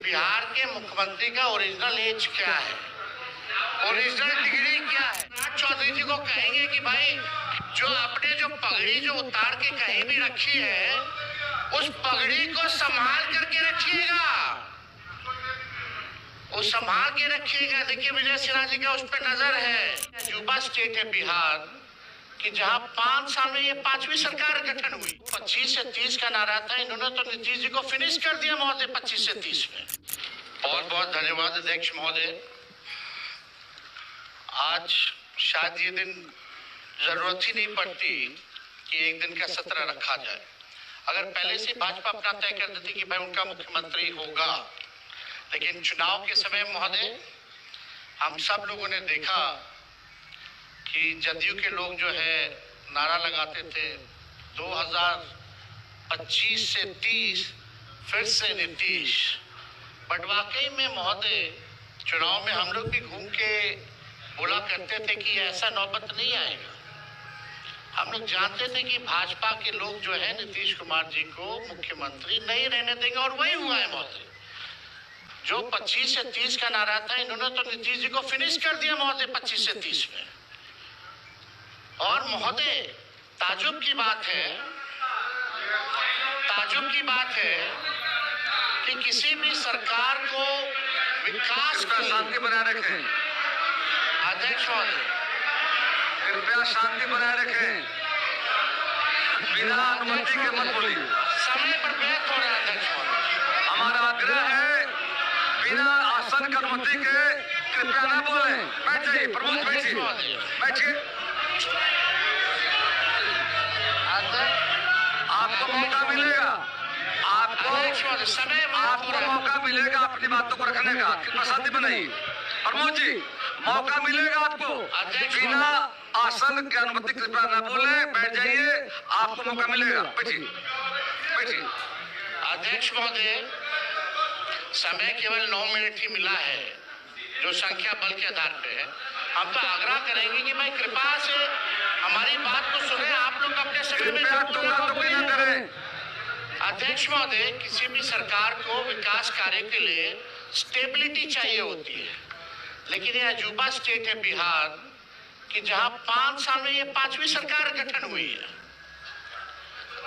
बिहार के मुख्यमंत्री का ओरिजिनल एज क्या है, ओरिजिनल डिग्री क्या है। राज चौधरी जी को कहेंगे कि भाई जो आपने जो पगड़ी जो उतार के कहीं भी रखी है उस पगड़ी को संभाल करके रखिएगा, वो संभाल के रखिएगा। देखिए विजय सिन्हा जी का उस पर नजर है। अजूबा स्टेट है बिहार कि जहां 5 साल में ये 5वीं सरकार गठन हुई। 25 से 30 का नारा था, इन्होंने तो नीतीश जी को फिनिश कर दिया महोदय 25 से 30 में। बहुत बहुत धन्यवाद अध्यक्ष महोदय। आज शायद ये दिन जरूरत ही नहीं पड़ती कि एक दिन का सत्र रखा जाए। अगर पहले से भाजपा अपना तय कर देती कि भाई उनका मुख्यमंत्री होगा, लेकिन चुनाव के समय महोदय हम सब लोगों ने देखा कि जदयू के लोग जो है नारा लगाते थे 2025 से 30 फिर से नीतीश। बट वाकई में महोदय चुनाव में हम लोग भी घूम के बोला करते थे कि ऐसा नौबत नहीं आएगा। हम लोग जानते थे कि भाजपा के लोग जो है नीतीश कुमार जी को मुख्यमंत्री नहीं रहने देंगे, और वही हुआ है महोदय। जो 25 से 30 का नारा था, इन्होंने तो नीतीश जी को फिनिश कर दिया महोदय 25 से 30 में। और महोदय ताजुब की बात है, ताजुब की बात है कि किसी भी सरकार को विकास कृपया शांति बनाए रखें। अध्यक्ष महोदय कृपया शांति बनाए रखें, बिना अनुमति के मत बोलिए। समय पर व्यर्थ हो रहा है अध्यक्ष महोदय। हमारा आग्रह है बिना आसन की अनुमति के कृपया न बोलें। बैठ जाइए प्रमोद, बैठिए बैठिए। आपको मौका मिलेगा, आपको मौका मिलेगा अपनी बातों को रखने का। कृपया शांति बनाइए। प्रमोद जी मौका मिलेगा आपको, बिना आसन की अनुमति कृपया न बोले। बैठ जाइए, आपको मौका मिलेगा। बैठिए बैठिए। अध्यक्ष महोदय समय केवल 9 मिनट ही मिला है, जो संख्या बल के आधार पे है। हम तो आग्रह करेंगे कि भाई कृपा से हमारी बात को सुने। आप लोग अपने समय में न करें। अध्यक्ष महोदय किसी भी सरकार को विकास कार्य के लिए स्टेबिलिटी चाहिए होती है, लेकिन ये अजूबा स्टेट है बिहार कि जहां 5 साल में ये 5वीं सरकार गठन हुई है।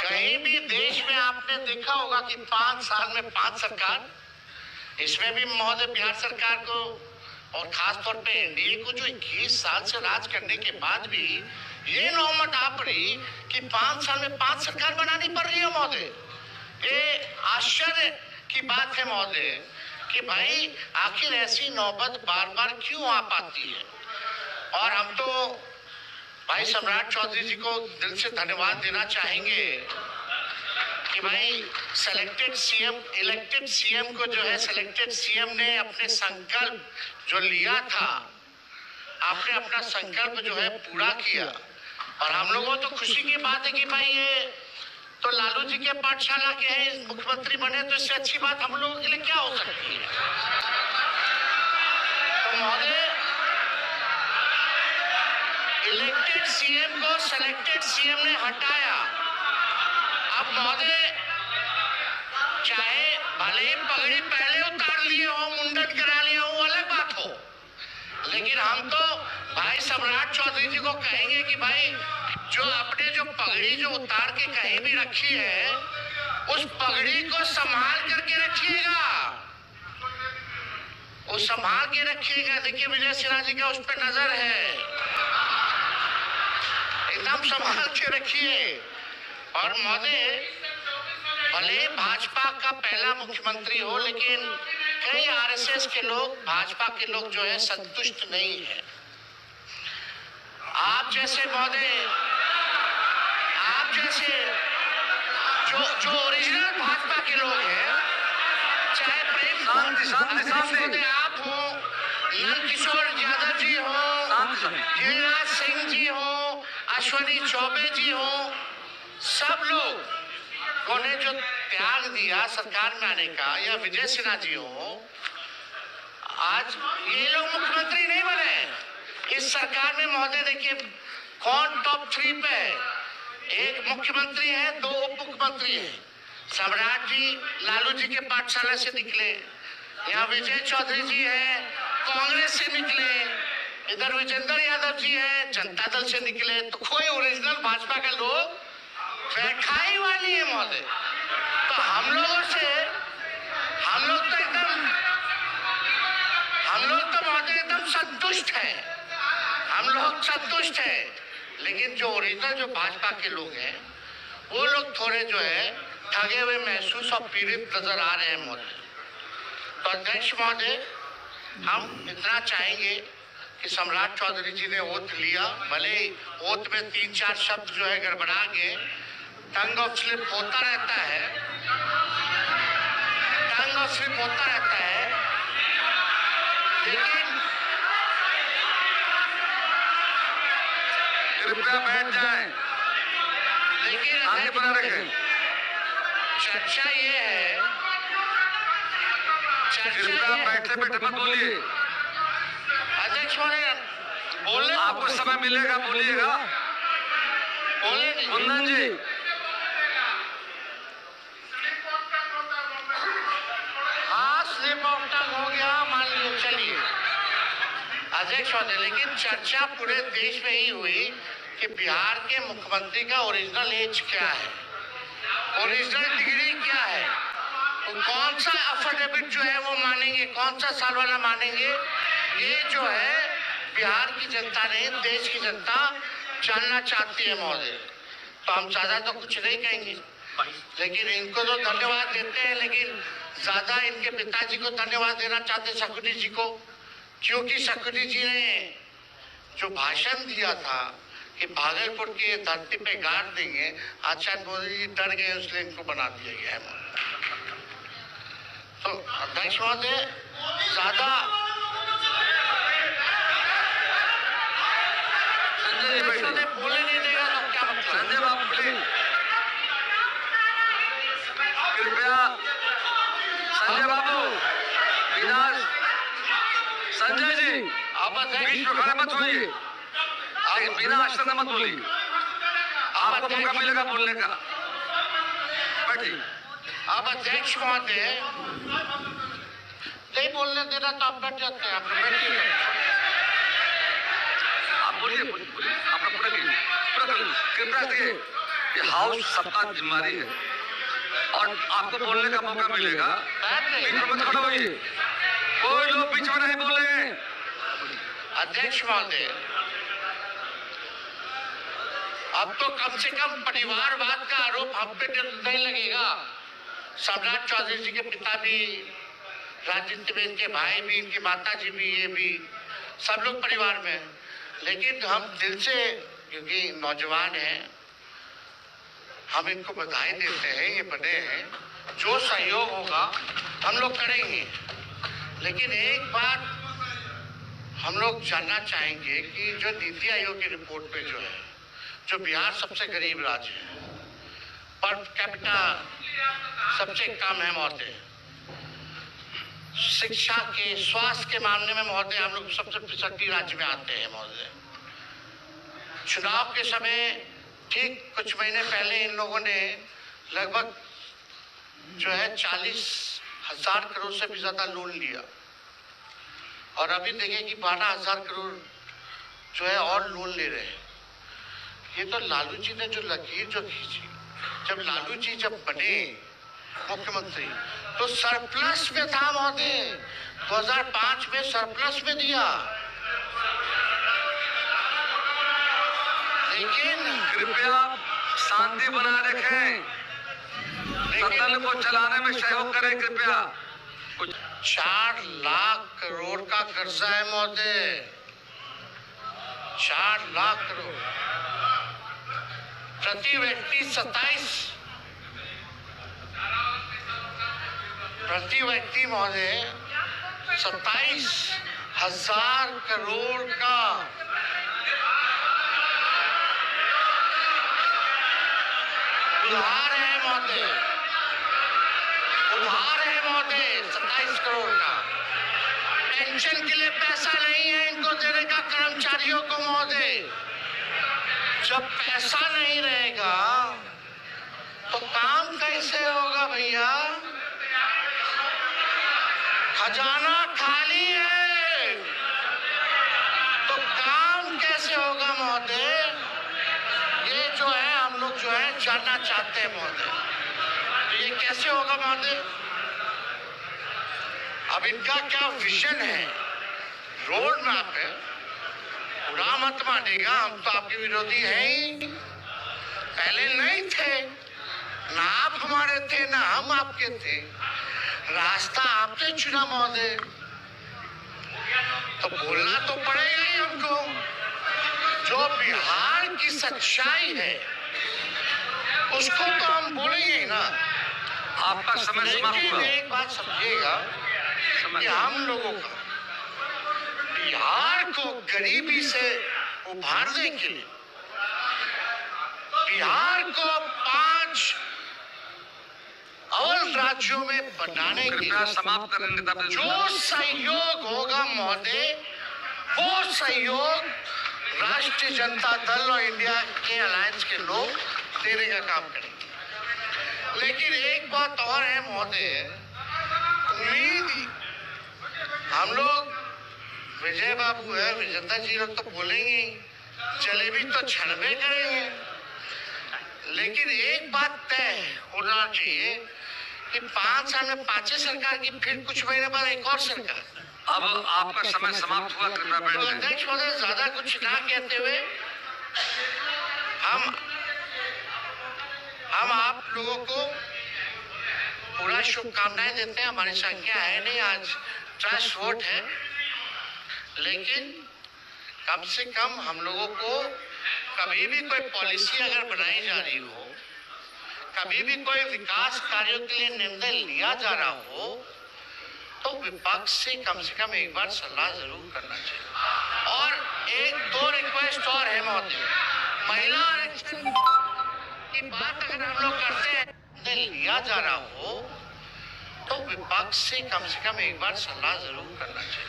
कहीं भी देश में आपने देखा होगा कि 5 साल में 5 सरकार। इसमें भी महोदय बिहार सरकार को और खास तौर पे एनडीए को जो 21 साल से राज करने के बाद भी ये नौबत आ पड़ी कि 5 साल में 5 सरकार बनानी पड़ रही है महोदय। ये आश्चर्य की बात है महोदय कि भाई आखिर ऐसी नौबत बार बार क्यों आ पाती है। और हम तो भाई सम्राट चौधरी जी को दिल से धन्यवाद देना चाहेंगे कि भाई सेलेक्टेड सीएम, इलेक्टेड सीएम को जो है सेलेक्टेड सीएम ने अपने संकल्प जो लिया था, आपने अपना संकल्प जो है पूरा किया। और हम लोगों को तो खुशी की बात है कि भाई ये तो लालू जी के पाठशाला के हैं, मुख्यमंत्री बने, तो इससे अच्छी बात हम लोगों के लिए क्या हो सकती है। तो महोदय इलेक्टेड सीएम को सेलेक्टेड सीएम ने हटाया। अब महोदय चाहे भले पगड़ी पहले उतार लिए हो, मुंडन करा लिए हो, वो अलग बात हो, लेकिन हम तो भाई सम्राट चौधरी जी को कहेंगे कि भाई जो आपने जो पगड़ी जो उतार के कहीं भी रखी है उस पगड़ी को संभाल करके रखिएगा, वो संभाल के रखिएगा। देखिए विजय सिन्हा जी का उस पर नजर है, एकदम संभाल के रखिए। और महोदय भले भाजपा का पहला मुख्यमंत्री हो, लेकिन कई आरएसएस के लोग, भाजपा के लोग जो है संतुष्ट नहीं है। आप जैसे महोदय, आप जैसे जो ओरिजिनल भाजपा के लोग हैं, चाहे प्रेम आप हो, नंदकिशोर यादव जी हो, गिरिराज सिंह जी हो, अश्वनी चौबे जी हो, सब लोग ने जो त्याग दिया सरकार में आने का, या विजय सिन्हा जी हो, आज ये लोग मुख्यमंत्री नहीं बने इस सरकार में महोदय। देखिए कौन टॉप 3 पे है, एक मुख्यमंत्री है, 2 उप मुख्यमंत्री है। सम्राट जी लालू जी के पाठशाला से निकले, यहाँ विजय चौधरी जी हैं, कांग्रेस से निकले, इधर विजेंद्र यादव जी हैं, जनता दल से निकले, तो कोई ओरिजिनल भाजपा का लोग बैठाई वाली है महोदय। तो हम लोग तो महोदय एकदम संतुष्ट हैं, हम लोग संतुष्ट हैं, लेकिन जो ओरिजिनल जो भाजपा के लोग हैं वो लोग थोड़े जो है ठगे हुए महसूस और पीड़ित नजर आ रहे हैं महोदय। तो अध्यक्ष महोदय, हम इतना चाहेंगे कि सम्राट चौधरी जी ने ओथ लिया, भले ही ओथ में 3-4 शब्द जो है गड़बड़ा गए, टंग ऑफ स्लिप होता रहता है, लेकिन कृपया बैठ जाएं, लेकिन आगे बना रखें। चर्चा ये है, कृपया बैठे बैठे मत बोलिए, अध्यक्ष महोदय बोलने आपको समय मिलेगा बोलिएगा। बोले कुंदन जी, हाँ स्लिप ऑफ टंग हो गया मान लो, चलिए अध्यक्ष महोदय, लेकिन चर्चा पूरे देश में ही हुई कि बिहार के मुख्यमंत्री का ओरिजिनल एज क्या है, ओरिजिनल डिग्री क्या है, तो कौन सा अफिडेविट जो है वो मानेंगे, कौन सा सालवाना मानेंगे, ये जो है बिहार की जनता ने, देश की जनता जानना चाहती है महोदय। तो हम ज्यादा तो कुछ नहीं कहेंगे, लेकिन इनको तो धन्यवाद देते हैं, लेकिन ज्यादा इनके पिताजी को धन्यवाद देना चाहते शकुनी जी को, क्योंकि शकुनी जी ने जो भाषण दिया था कि भागलपुर की धरती पे गाड़ देंगे, आचार्य मोदी जी डर गए, इसलिए इनको बना दिया गया है। तो अध्यक्ष महोदय ज्यादा बोले नहीं देगा तो क्या मतलब? संजय बाबू प्लीज, कृपया संजय बाबू, विनाश, संजय जी अब अध्यक्ष बीच में खड़े मत होइए, लेकिन बिना आश्चर्य में मत बोलिए, आपको मौका मिलेगा बोलने का। बैठिए। अब अध्यक्ष महोदय नहीं बोलने देना तो आप बैठ जाते हैं, आप बैठिए, आप बोलिए, आपका पूरा करिए, कृपया से ये हाउस सबका जिम्मेदारी है और आपको बोलने का मौका मिलेगा। बीच में मत खड़े होइए, कोई लोग बीच में नहीं बोलेंगे। अध्यक्ष महोदय अब तो कम से कम परिवारवाद का आरोप हम पे नहीं लगेगा। सम्राट चौधरी जी के पिता भी राजनीति में, इनके भाई भी, इनकी माता जी भी, ये भी सब लोग परिवार में, लेकिन हम दिल से, क्योंकि नौजवान हैं, हम इनको बधाई देते हैं, ये बड़े हैं, जो सहयोग होगा हम लोग करेंगे। लेकिन एक बात हम लोग जानना चाहेंगे कि जो नीति आयोग की रिपोर्ट में जो है, जो बिहार सबसे गरीब राज्य है, पर कैपिटा सबसे कम है महोदय, शिक्षा के, स्वास्थ्य के मामले में महोदय हम लोग सबसे पिछड़ती राज्य में आते हैं महोदय। चुनाव के समय ठीक कुछ महीने पहले इन लोगों ने लगभग जो है 40,000 करोड़ से भी ज्यादा लोन लिया, और अभी देखें कि 12,000 करोड़ जो है और लोन ले रहे हैं। ये तो लालू जी ने जो लकीर जो खींची, जब लालू जी जब बने मुख्यमंत्री तो सरप्लस में था महोदय, 2005 में सरप्लस में दिया, लेकिन कृपया शांति बनाए रखें, सदन को चलाने में सहयोग करें कृपया। 4 लाख करोड़ का कर्जा है महोदय, 4 लाख करोड़, प्रति व्यक्ति 27,000 करोड़ का उधार है महोदय, उधार है महोदय 27 करोड़ का। पेंशन के लिए पैसा नहीं है इनको देने का कर्मचारियों को महोदय। जब पैसा नहीं रहेगा तो काम कैसे होगा भैया? खजाना खाली है तो काम कैसे होगा महोदय? ये जो है हम लोग जो है जानना चाहते हैं महोदय, तो ये कैसे होगा महोदय? अब इनका क्या विजन है, रोड मैप है? बुरा मत मानिएगा, हम तो आपके विरोधी हैं ही, पहले नहीं थे, ना आप हमारे थे ना हम आपके थे, रास्ता आपने चुना महोदय, तो बोलना तो पड़ेगा ही हमको। जो बिहार की सच्चाई है उसको तो हम बोलेंगे ही ना। आपका समय समाप्त लेकिन हुआ। एक बात समझिएगा कि हम लोगों का बिहार को गरीबी से उभारने के लिए, बिहार को 5 अव्वल राज्यों में बनाने के कृपया लिए समाप्त करेंगे तब जो सहयोग होगा महोदय, वो सहयोग राष्ट्रीय जनता दल और इंडिया के अलायंस के लोग देने का काम करेंगे। लेकिन एक बात और है महोदय, उम्मीद हम लोग, विजय बाबू है, विजेंद्र जी लोग तो बोलेंगे ही, जलेबी तो छनबे करेंगे, लेकिन एक बात तय होना चाहिए कि 5 साल में 5 सरकार की, फिर कुछ महीने बाद एक और सरकार। अब आपका समय समाप्त हुआ, कृपया बैठ तो जाएं। अध्यक्ष महोदय, ज्यादा कुछ ना कहते हुए हम आप लोगों को पूरा शुभकामनाएं देते हैं। हमारी संख्या है नहीं, आज ट्रस्ट वोट है, लेकिन कम से कम हम लोगों को कभी भी कोई पॉलिसी अगर बनाई जा रही हो, कभी भी कोई विकास कार्यों के लिए निर्णय लिया जा रहा हो, तो विपक्ष से कम एक बार सलाह जरूर करना चाहिए। और 1-2 रिक्वेस्ट और है महोदय, महिला आरक्षण की बात अगर हम लोग करते हैं, निर्णय लिया जा रहा हो, तो विपक्ष से कम एक बार सलाह जरूर करना चाहिए।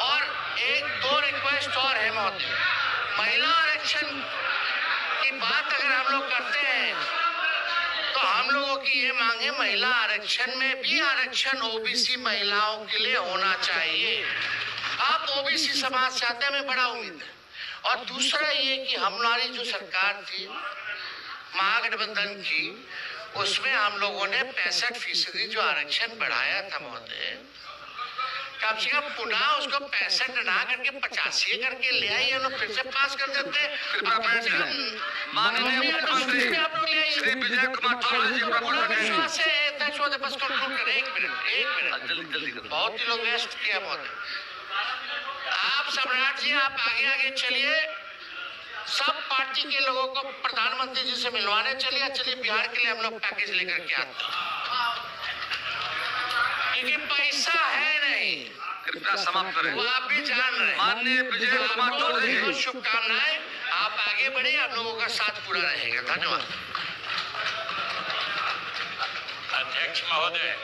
और 1-2 रिक्वेस्ट और है महोदय, महिला आरक्षण की बात अगर हम लोग करते हैं, तो हम लोगों की ये मांग है, महिला आरक्षण में भी आरक्षण ओबीसी महिलाओं के लिए होना चाहिए। आप ओबीसी समाज से आते हैं, हमें बड़ा उम्मीद है। और दूसरा ये कि हमारी जो सरकार थी महागठबंधन की, उसमें हम लोगों ने 65% जो आरक्षण बढ़ाया था महोदय, कम से कम पुनः उसको 65 ना करके 85 करके ले आइए, लोग फिर से पास कर देते। कृपया बैठ जाएं। माननीय मुख्यमंत्री श्री विजय कुमार चौधरी जी, बस कंक्लूड करें, 1 मिनट। जल्दी बहुत ही लोग व्यस्त किया महोदय। आप सम्राट जी, आप आगे चलिए, सब पार्टी के लोगों को प्रधानमंत्री जी से मिलवाने चलिए बिहार के लिए हम लोग पैकेज लेकर के आते हैं, क्योंकि पैसा है नहीं। कृपया समाप्त करें। वो आप भी जान रहे हैं। माननीय विजय कुमार चौधरी जी, शुभकामनाएं, आप आगे बढ़े, हम लोगों का साथ पूरा रहेगा। धन्यवाद। अध्यक्ष महोदय,